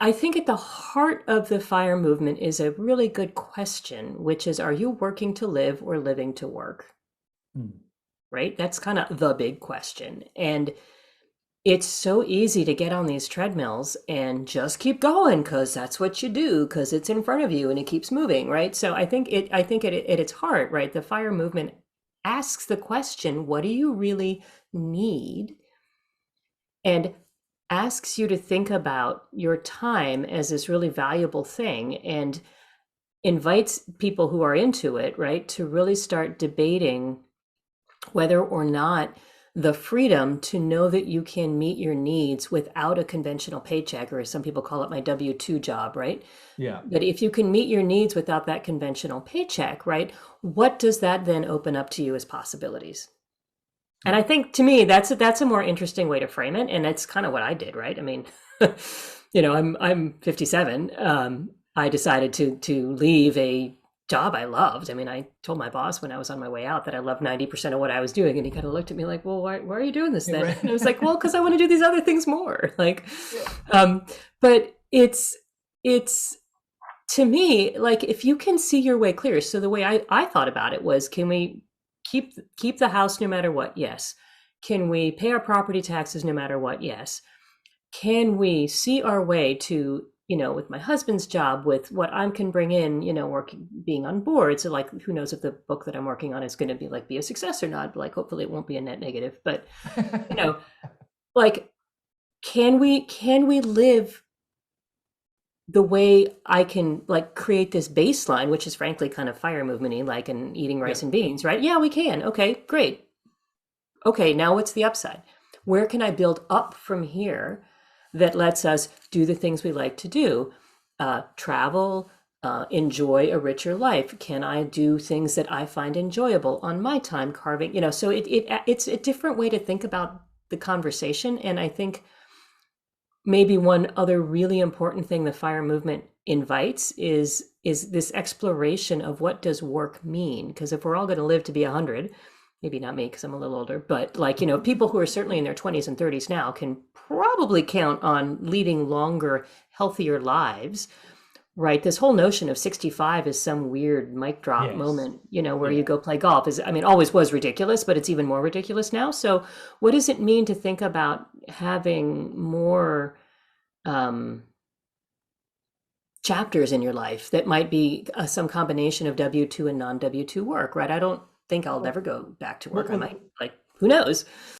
I think at the heart of the FIRE movement is a really good question, which is, are you working to live or living to work? Mm. Right? That's kind of the big question. And it's so easy to get on these treadmills and just keep going because that's what you do because it's in front of you and it keeps moving, right? So I think at its heart, right, the FIRE movement asks the question, what do you really need? And asks you to think about your time as this really valuable thing and invites people who are into it, right, to really start debating whether or not the freedom to know that you can meet your needs without a conventional paycheck, or as some people call it, my W-2 job, right? Yeah. But if you can meet your needs without that conventional paycheck, right, what does that then open up to you as possibilities? And I Mm. think to me that's a more interesting way to frame it, and that's kind of what I did, right? I mean, I'm 57. I decided to leave a job I loved. I mean, I told my boss when I was on my way out that I loved 90% of what I was doing, and he kind of looked at me like, "Well, why are you doing this Yeah, then?" right. And I was like, "Well, because I want to do these other things more." Like, Yeah. um, but it's to me, like if you can see your way clear. So the way I thought about it was, can we keep the house no matter what? Yes. Can we pay our property taxes no matter what? Yes. Can we see our way to, with my husband's job, with what I can bring in, working, being on board. So like, who knows if the book that I'm working on is going to be a success or not, but like, hopefully it won't be a net negative, but you know, like, can we live the way I can like create this baseline, which is frankly kind of fire movementy, like in eating rice Yeah. and beans, right? Yeah, we can. Okay, great. Okay, now what's the upside? Where can I build up from here that lets us do the things we like to do? Travel, enjoy a richer life. Can I do things that I find enjoyable on my time carving? So it's a different way to think about the conversation. And I think maybe one other really important thing the fire movement invites is this exploration of what does work mean? Because if we're all going to live to be 100, maybe not me because I'm a little older, but like, people who are certainly in their 20s and 30s now can probably count on leading longer, healthier lives, right? This whole notion of 65 is some weird mic drop Yes. moment, where you Yeah. go play golf is, I mean, always was ridiculous, but it's even more ridiculous now. So what does it mean to think about having more um, chapters in your life that might be some combination of W-2 and non-W-2 work, right? I don't think I'll Well, ever go back to well, work. I well, might, like, who knows?